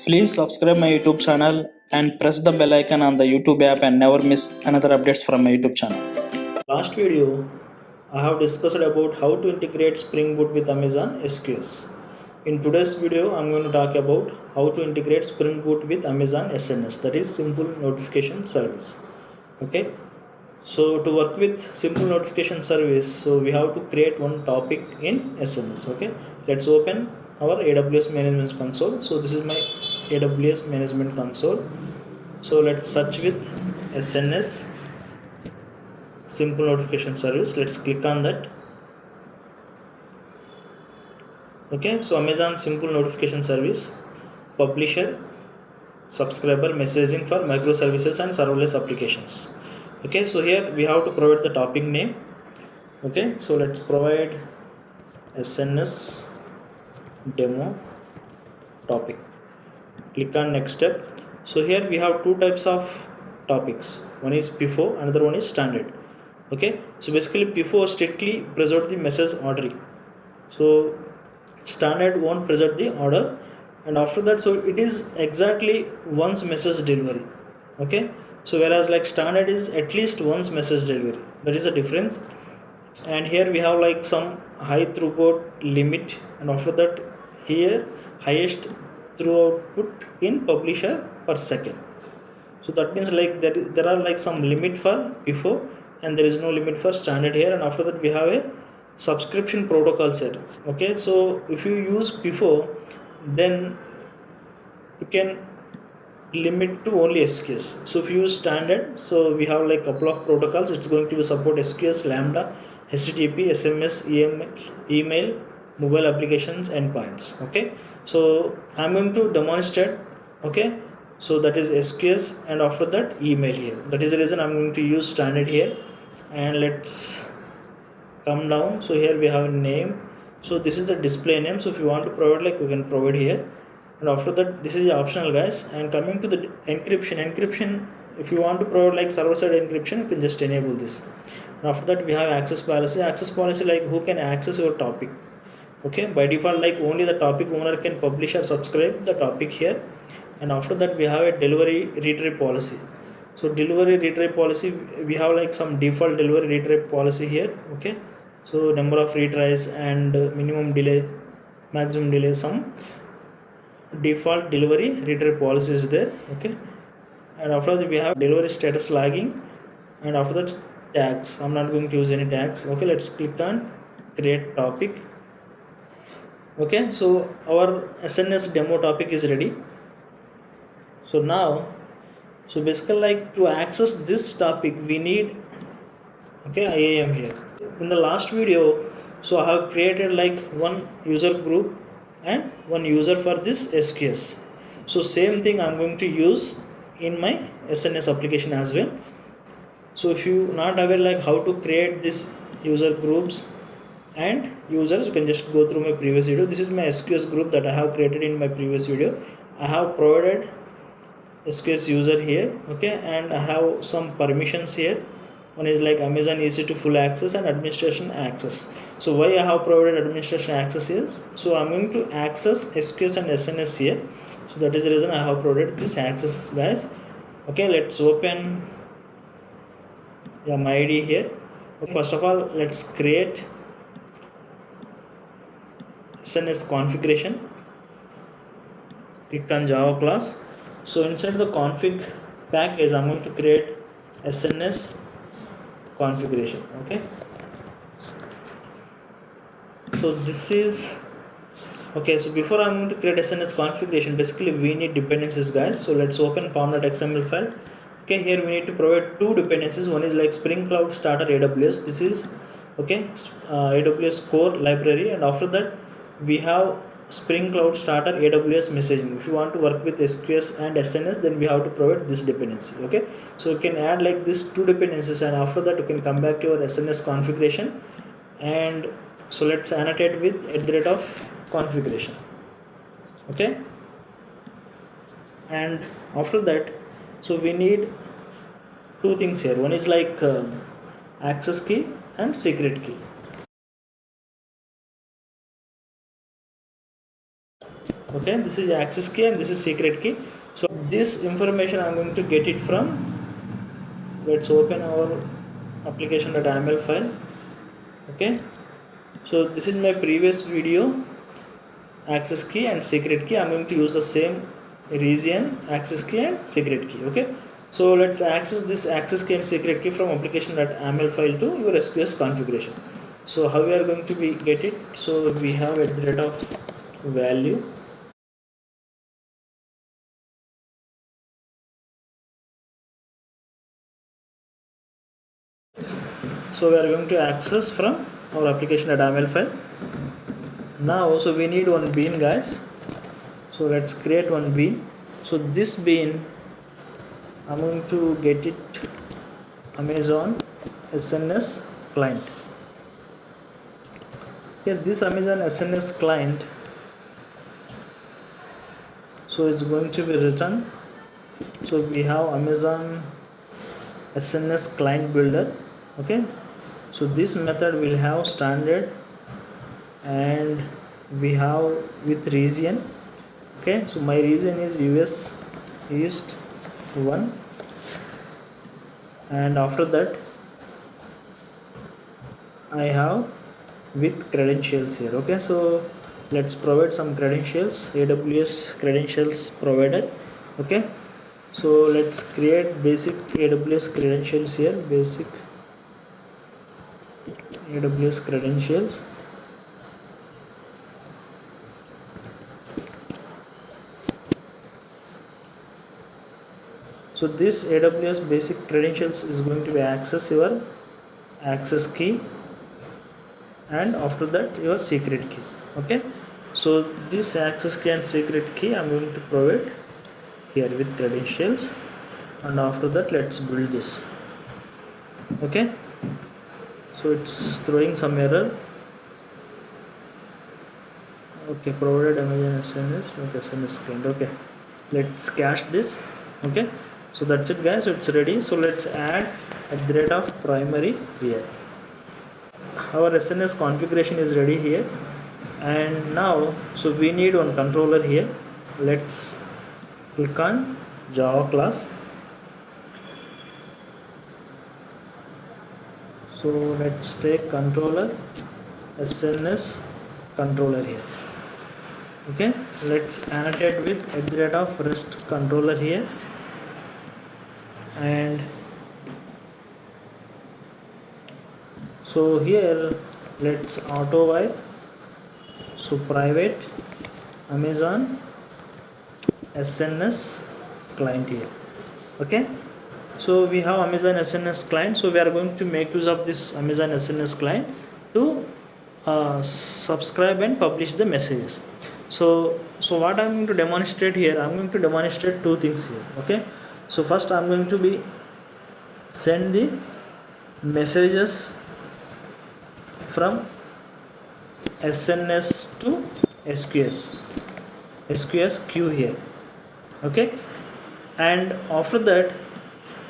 Please subscribe my YouTube channel and press the bell icon on the YouTube app and never miss another updates from my YouTube channel. Last video, I have discussed about how to integrate Spring Boot with Amazon SQS. In today's video, I'm going to talk about how to integrate Spring Boot with Amazon SNS, that is Simple Notification Service. Okay, so to work with Simple Notification Service, so we have to create one topic in SNS. Okay, let's open our AWS Management Console. So this is my AWS Management Console. So let's search with SNS Simple Notification Service. Let's click on that. Okay, so Amazon Simple Notification Service, publisher, subscriber, messaging for microservices and serverless applications. Okay, so here we have to provide the topic name. Okay, so let's provide SNS demo topic. Click on next step. So here we have two types of topics. One is PIFO, another one is standard. Okay, so basically PIFO strictly preserve the message ordering. So standard won't preserve the order, and after that, so it is exactly once message delivery. Okay, so whereas like standard is at least once message delivery, that is the difference. And here we have like some high throughput limit, and after that here highest throughput in publisher per second. So that means like there are like some limit for PIFO and there is no limit for standard here. And after that we have a subscription protocols here. Okay, so if you use PIFO, then you can limit to only SQS. So if you use standard, so we have like couple of protocols. It's going to support SQS, Lambda, HTTP, SMS, email, mobile applications, endpoints. Okay, so I'm going to demonstrate. Okay, so that is SQS, and after that email here. That is the reason I'm going to use standard here. And let's come down. So here we have a name. So this is the display name. So if you want to provide, like you can provide here. And after that, this is optional, guys. And coming to the encryption, if you want to provide like server side encryption, you can just enable this. And after that, we have access policy, like who can access your topic. Okay, by default, like only the topic owner can publish or subscribe the topic here. And after that, we have a delivery retry policy. So delivery retry policy, we have like some default delivery retry policy here. Okay, so number of retries and minimum delay, maximum delay, some default delivery retry policy is there. Okay, and after that we have delivery status lagging, and after that tags. I'm not going to use any tags. Okay, let's click on create topic. Okay, so our SNS demo topic is ready. So now, so basically like to access this topic we need, okay, IAM here. In the last video, so I have created like one user group and one user for this SQS. So same thing I'm going to use in my SNS application as well. So if you not aware like how to create this user groups and users, you can just go through my previous video. This is my SQS group that I have created in my previous video. I have provided SQS user here. Okay, and I have some permissions here. One is like Amazon EC2 full access and administration access. So why I have provided administration access is, so I'm going to access SQS and SNS here. So that is the reason I have provided this access, guys. Okay, let's open my ID here. First of all, let's create SNS configuration. Click on Java class. So inside the config package, I'm going to create SNS configuration. Okay, so this is okay. So before I'm going to create SNS configuration, basically we need dependencies, guys. So let's open pom.xml file. Okay, here we need to provide two dependencies. One is like Spring Cloud Starter AWS. This is okay, AWS core library, and after that we have Spring Cloud Starter AWS messaging. If you want to work with SQS and SNS, then we have to provide this dependency. Okay, so you can add like these two dependencies, and after that you can come back to your SNS configuration. And so let's annotate with @configuration. Okay, and after that, so we need two things here. One is like access key and secret key. Okay, this is access key and this is secret key. So this information I'm going to get it from, let's open our application.yaml file. Okay, so this is my previous video, access key and secret key. I'm going to use the same region, access key and secret key. Okay, so let's access this access key and secret key from application.yaml file to your SQS configuration. So how we are going to get it? So we have at the rate of value. So we are going to access from our application.yaml file. Now, so we need one bean, guys. So let's create one bean. So this bean, I'm going to get it Amazon SNS client. Here, this Amazon SNS client, so it's going to be written. So we have Amazon SNS client builder. Okay, so this method will have standard and we have with region. Okay, so my region is US East 1, and after that I have with credentials here. Okay, so let's provide some credentials, AWS credentials provided. Okay, so let's create basic AWS credentials here, basic AWS credentials. So this AWS basic credentials is going to be access your access key and after that your secret key. Okay, so this access key and secret key I'm going to provide here with credentials, and after that let's build this. Okay, so it's throwing some error. Okay, provided Amazon SNS. Okay, SNS client. Okay, let's cache this. Okay, so that's it, guys. So it's ready. So let's add at the rate of primary here. Our SNS configuration is ready here, and now so we need one controller here. Let's click on Java class. So let's take controller, SNS controller here. Okay, let's annotate it with at the rate of REST controller here, and so here let's auto while. So private Amazon SNS client here. Okay, so we have Amazon SNS client, so we are going to make use of this Amazon SNS client to subscribe and publish the messages. So what I'm going to demonstrate here, I'm going to demonstrate two things here. Okay, so first I'm going to be send the messages from SNS to SQS queue here. Okay, and after that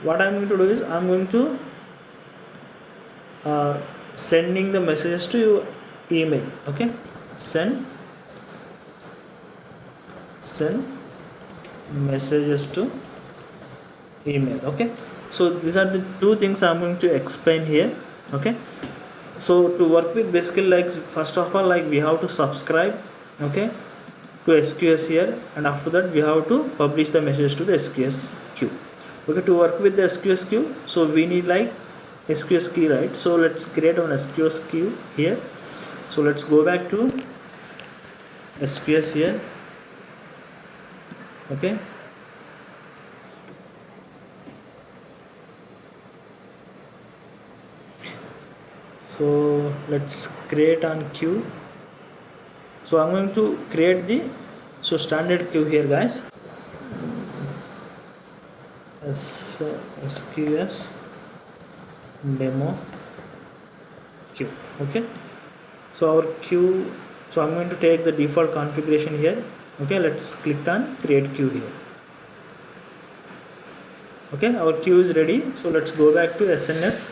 what I'm going to do is I'm going to sending the messages to your email. Okay, send messages to email. Okay, so these are the two things I'm going to explain here. Okay, so to work with basically, like first of all, like we have to subscribe, okay, to SQS here, and after that we have to publish the message to the SQS queue. Okay, to work with the SQS queue, so we need like SQS key, right? So let's create an SQS queue here. So let's go back to SQS here. Okay, so let's create an queue. So I'm going to create the standard queue here, guys. SQS demo queue. Okay, so our queue, so I'm going to take the default configuration here. Okay, let's click on create queue here. Okay, our queue is ready. So let's go back to SNS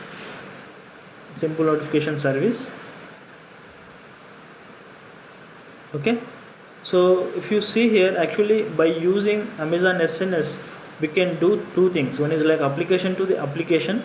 simple notification service. Okay, So if you see here, actually by using Amazon SNS, we can do two things. One is like application to the application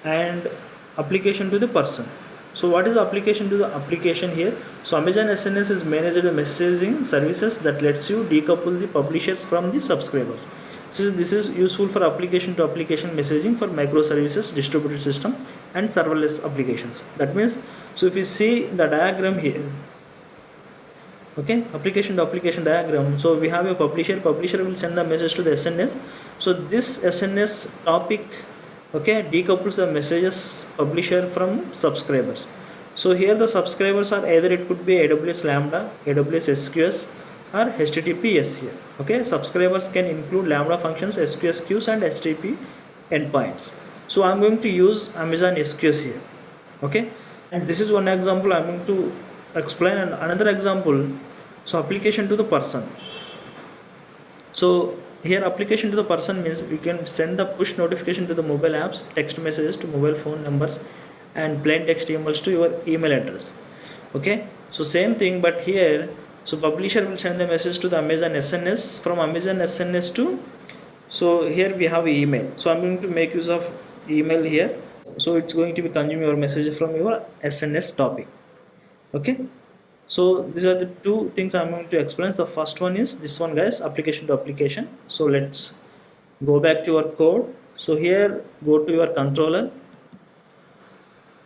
and application to the person. So what is application to the application here? So Amazon SNS is managed the messaging services that lets you decouple the publishers from the subscribers. This is useful for application to application messaging for microservices, distributed system and serverless applications. That means, so if you see the diagram here, okay, application to application diagram. So we have a publisher will send the message to the SNS. So this SNS topic, okay, decouples the messages publisher from subscribers. So here the subscribers are either it could be AWS Lambda, AWS SQS or HTTPS here. Okay, subscribers can include Lambda functions, SQS queues and HTTP endpoints. So I'm going to use Amazon SQS here. Okay, and this is one example I'm going to explain, and another example, so application to the person. So here application to the person means we can send the push notification to the mobile apps, text messages to mobile phone numbers and plain text emails to your email address. Okay, so same thing, but here, so publisher will send the message to the Amazon SNS, from Amazon SNS to, so here we have email. So I'm going to make use of email here. So it's going to be consuming your message from your SNS topic. Okay, so these are the two things I'm going to explain. The first one is this one, guys, application to application. So let's go back to your code. So here, go to your controller.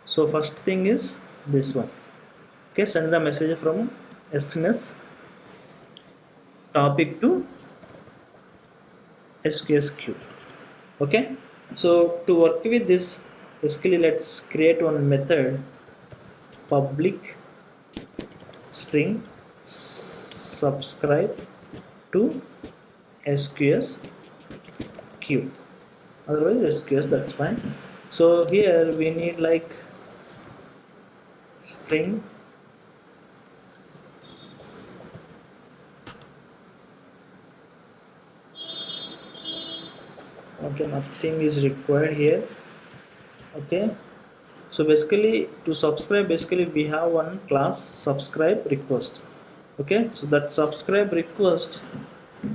So first thing is this one. Okay, send the message from SNS topic to SQS queue. Okay, so to work with this, basically let's create one method, public string subscribe to SQS queue, otherwise SQS, that's fine. So here we need like string okay, nothing is required here. Okay, so basically to subscribe, basically we have one class subscribe request. Okay, so that subscribe request,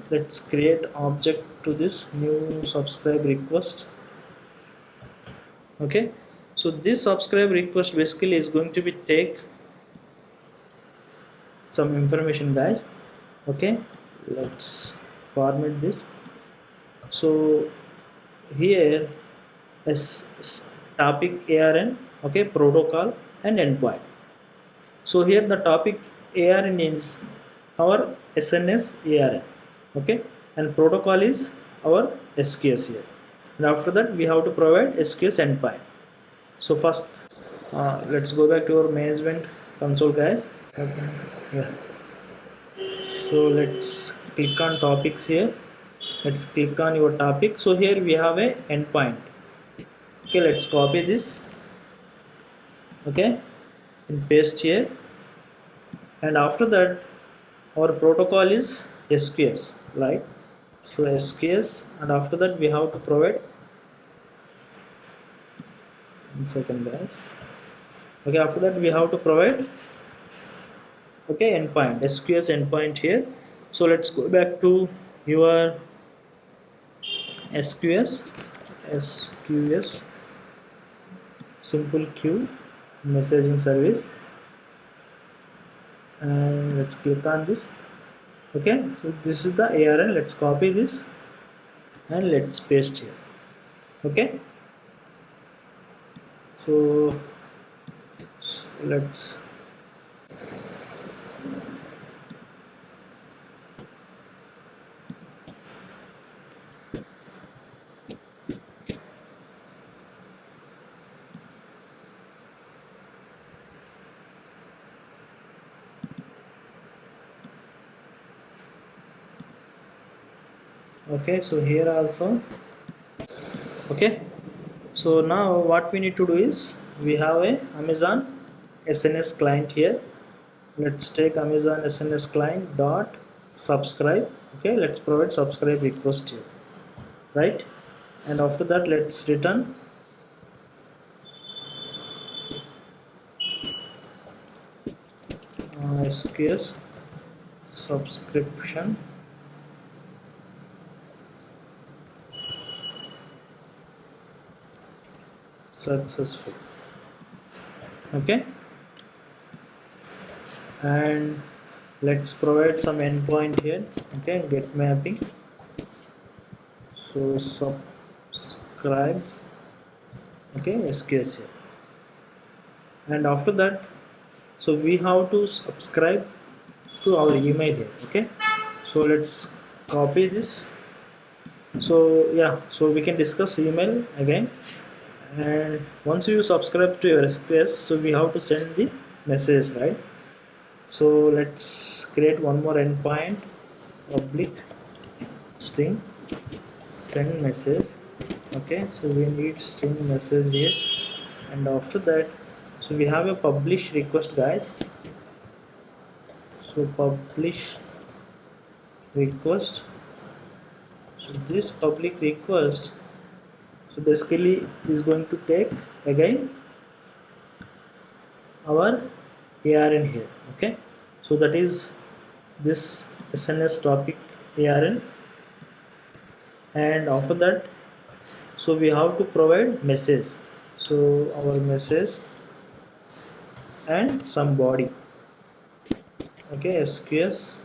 let's create object to this new subscribe request. Okay, so this subscribe request basically is going to be take some information, guys. Okay, let's format this. So here as topic ARN, okay, protocol and endpoint. So here the topic ARN is our SNS ARN, okay, and protocol is our SQS here, and after that we have to provide SQS endpoint. So first let's go back to our management console, guys. Okay, yeah, so let's click on topics here. Let's click on your topic. So here we have a endpoint. Okay, let's copy this, okay, and paste here, and after that our protocol is SQS, right? So SQS, and after that we have to provide, 1 second, guys. Okay, after that we have to provide, okay, endpoint, SQS endpoint here. So let's go back to your SQS simple queue messaging service, and let's click on this. Okay, so this is the ARN. Let's copy this and let's paste here. Okay, so let's okay, so here also. Okay, so now what we need to do is we have a Amazon SNS client here. Let's take Amazon SNS client dot subscribe. Okay, let's provide subscribe request here, right? And after that let's return SQS subscription successful. Okay, and let's provide some endpoint here. Okay, get mapping. So subscribe. Okay, SQS here. And after that, so we have to subscribe to our email here. Okay, so let's copy this. So yeah, so we can discuss email again. And once you subscribe to your SQS, so we have to send the message, right? So let's create one more endpoint, public string send message. Okay, so we need string message here, and after that, so we have a publish request, guys. So publish request. So this public request, so basically is going to take again our ARN here. Okay, so that is this SNS topic ARN, and after that, so we have to provide message. So our message and some body. Okay, SQS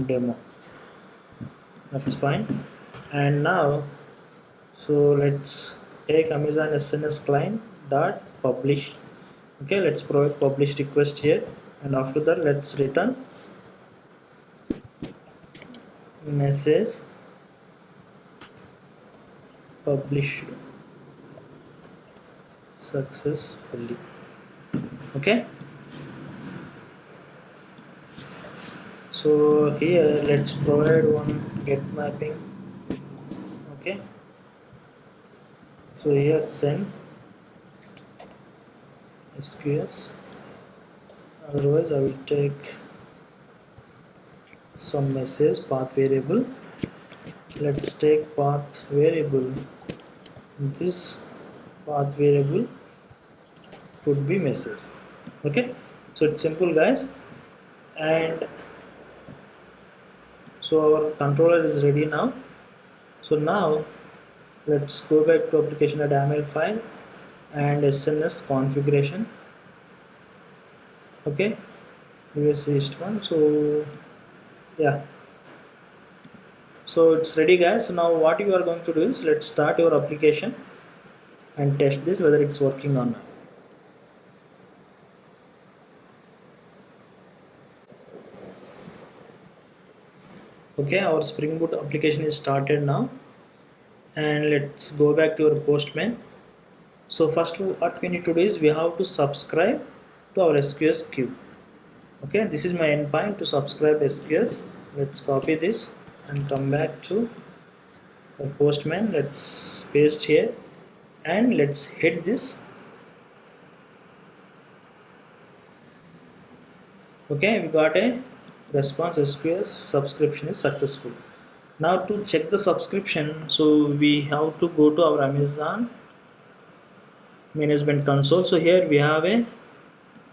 demo, that's fine. And now, so let's take Amazon SNS client dot publish. Okay, let's provide publish request here, and after that, let's return message publish successfully. Okay, so here let's provide one get mapping. Okay, so here send SQS, otherwise I will take some message path variable. Let's take path variable. This path variable could be message. Okay, so it's simple, guys. And so our controller is ready now. So now let's go back to application.yaml file and SNS configuration. Okay, US East one. So yeah, so it's ready, guys. So now what you are going to do is, let's start your application and test this whether it's working or not. Okay, our Spring Boot application is started now, and let's go back to your Postman. So first what we need to do is, we have to subscribe to our SQS queue. Okay, this is my endpoint to subscribe SQS. Let's copy this and come back to the Postman. Let's paste here and let's hit this. Okay, we got a response, SQS subscription is successful. Now to check the subscription, so we have to go to our Amazon management console. So here we have a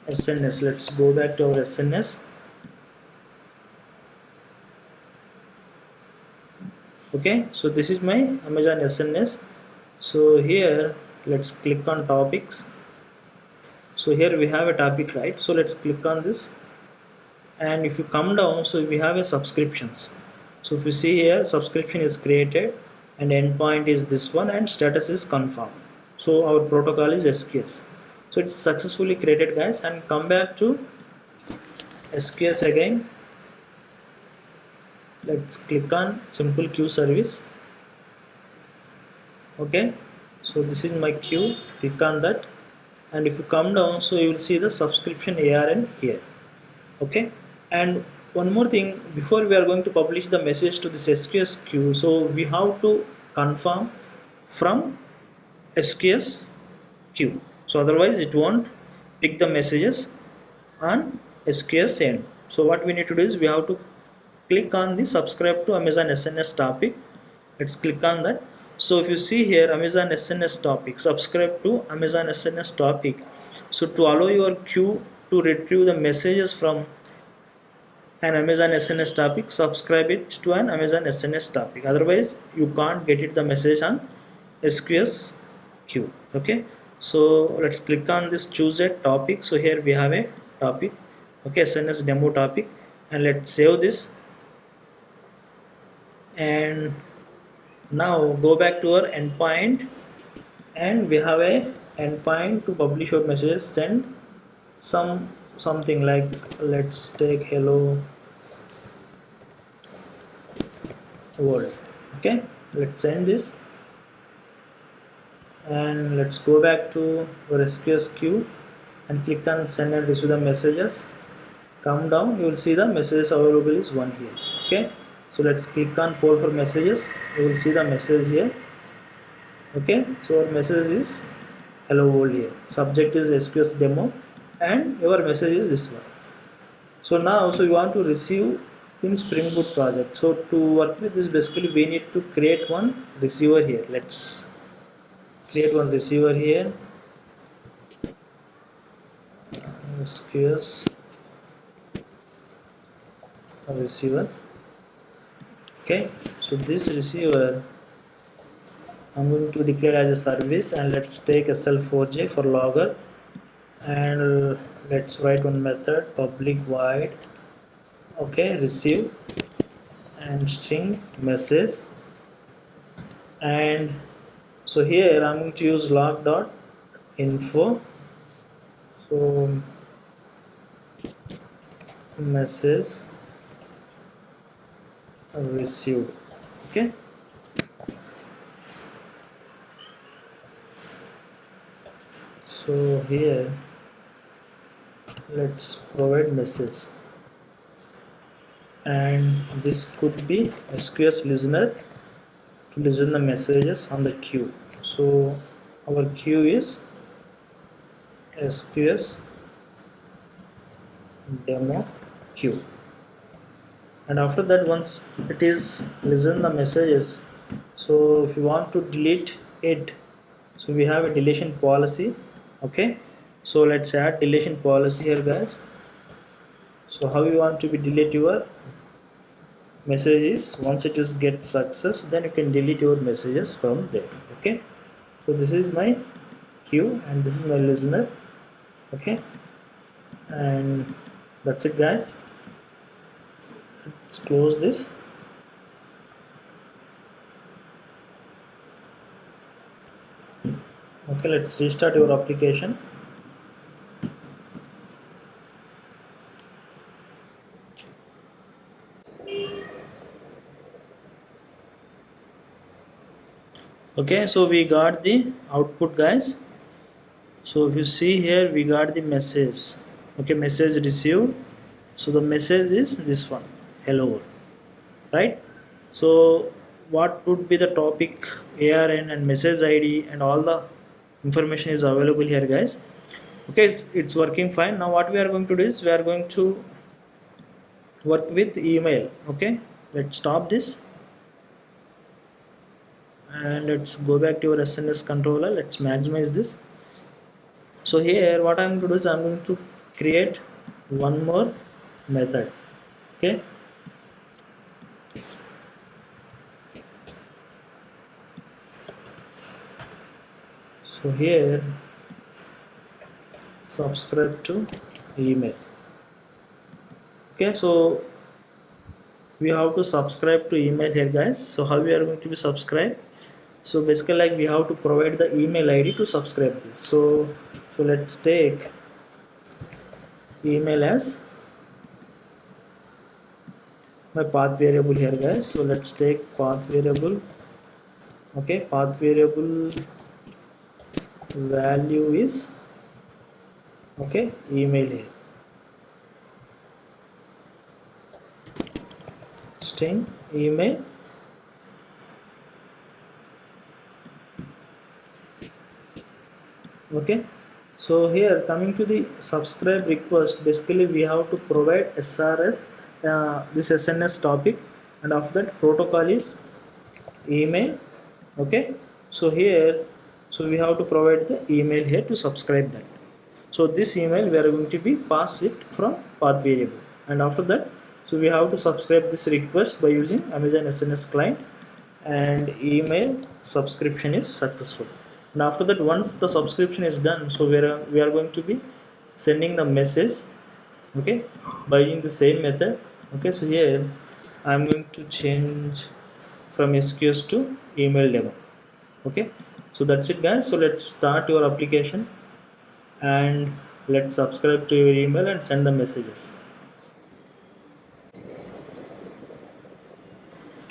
SNS. Let's go back to our SNS. Okay, so this is my Amazon SNS. So here let's click on topics. So here we have a topic, right? So let's click on this, and if you come down, so we have a subscriptions. So if you see here, subscription is created and endpoint is this one and status is confirmed. So our protocol is SQS. So it's successfully created, guys. And come back to SQS again. Let's click on simple queue service. Okay, so this is my queue. Click on that, and if you come down, so you will see the subscription ARN here. Okay, and one more thing, before we are going to publish the message to this SQS queue, so we have to confirm from SQS queue. So otherwise it won't pick the messages on SQS end. So what we need to do is, we have to click on the subscribe to Amazon SNS topic. Let's click on that. So if you see here, Amazon SNS topic, subscribe to Amazon SNS topic. So to allow your queue to retrieve the messages from an Amazon SNS topic, subscribe it to an Amazon SNS topic. Otherwise, you can't get it the message on SQS queue. Okay, so let's click on this choose a topic. So here we have a topic, okay, SNS demo topic, and let's save this. And now go back to our endpoint, and we have a endpoint to publish your messages. Send something like, let's take hello world. Okay, let's send this, and let's go back to our SQS queue and click on send and receive the messages. Come down, you will see the messages available is one here. Okay, so let's click on poll for messages. You will see the message here. Okay, so our message is hello world here, subject is SQS demo, and your message is this one. So now, so you want to receive in Spring Boot project. So to work with this, basically we need to create one receiver here. Let's create one receiver here. SQS receiver. Okay, so this receiver I'm going to declare as a service, and let's take SL4J for logger, and let's write one method public void, okay, receive and string message. And so here I'm going to use log.info, so message received. Okay, so here let's provide message, and this could be SQS listener to listen the messages on the queue. So our queue is SQS demo queue, and after that, once it is listen the messages, so if you want to delete it, so we have a deletion policy. Okay, so let's add deletion policy here, guys. So how you want to be delete your messages? Once it is get success, then you can delete your messages from there. Okay, so this is my queue and this is my listener. Okay, and that's it, guys. Let's close this. Okay, let's restart your application. Okay, so we got the output, guys. So if you see here, we got the message. Okay, message received. So the message is this one, hello world, right? So what would be the topic, ARN and message ID, and all the information is available here, guys. Okay, it's working fine. Now what we are going to do is we are going to work with email. Okay, let's stop this and let's go back to your SNS controller. Let's maximize this. So here what I'm going to do is I'm going to create one more method. Okay, so here subscribe to email. Okay, so we have to subscribe to email here, guys. So how we are going to be subscribed? So basically, like, we have to provide the email ID to subscribe this. So let's take email as my path variable here, guys. So let's take path variable. Okay, path variable value is, okay, email here, string email. Okay, so here coming to the subscribe request, basically we have to provide SRS, this SNS topic, and after that protocol is email. Okay, so here, so we have to provide the email here to subscribe that. So this email we are going to be pass it from path variable, and after that So we have to subscribe this request by using Amazon SNS client, and email subscription is successful. And after that, once the subscription is done, so we are going to be sending the message, okay, by using the same method. Okay, so here I'm going to change from SQS to email demo. Okay, so that's it guys. So let's start your application and let's subscribe to your email and send the messages.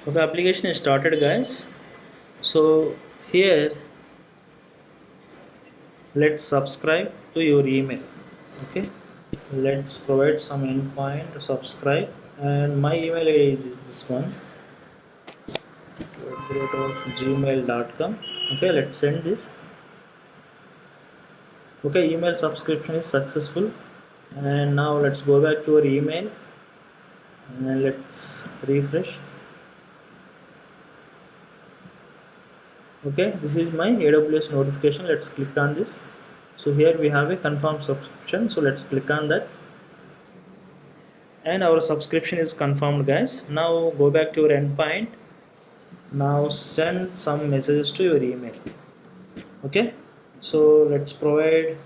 Okay, application is started guys. So here let's subscribe to your email. Okay, let's provide some endpoint to subscribe, and my email ID is this one, gmail.com. Okay, let's send this. Okay, email subscription is successful, and now let's go back to our email and let's refresh. Okay, this is my AWS notification. Let's click on this. So here we have a confirm subscription, so let's click on that, and our subscription is confirmed guys. Now go back to your endpoint. Now send some messages to your email. Okay, so let's provide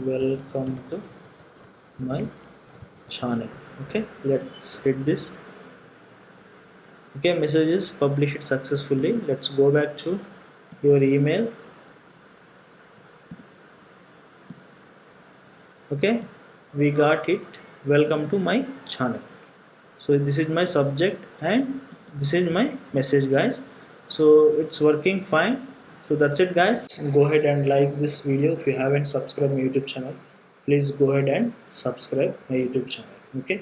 welcome to my channel. Okay, let's hit this. Okay, messages published successfully. Let's go back to your email. Okay, we got it, welcome to my channel. So this is my subject and this is my message guys. So it's working fine. So that's it guys. Go ahead and like this video. If you haven't subscribed my YouTube channel, please go ahead and subscribe my YouTube channel. Okay.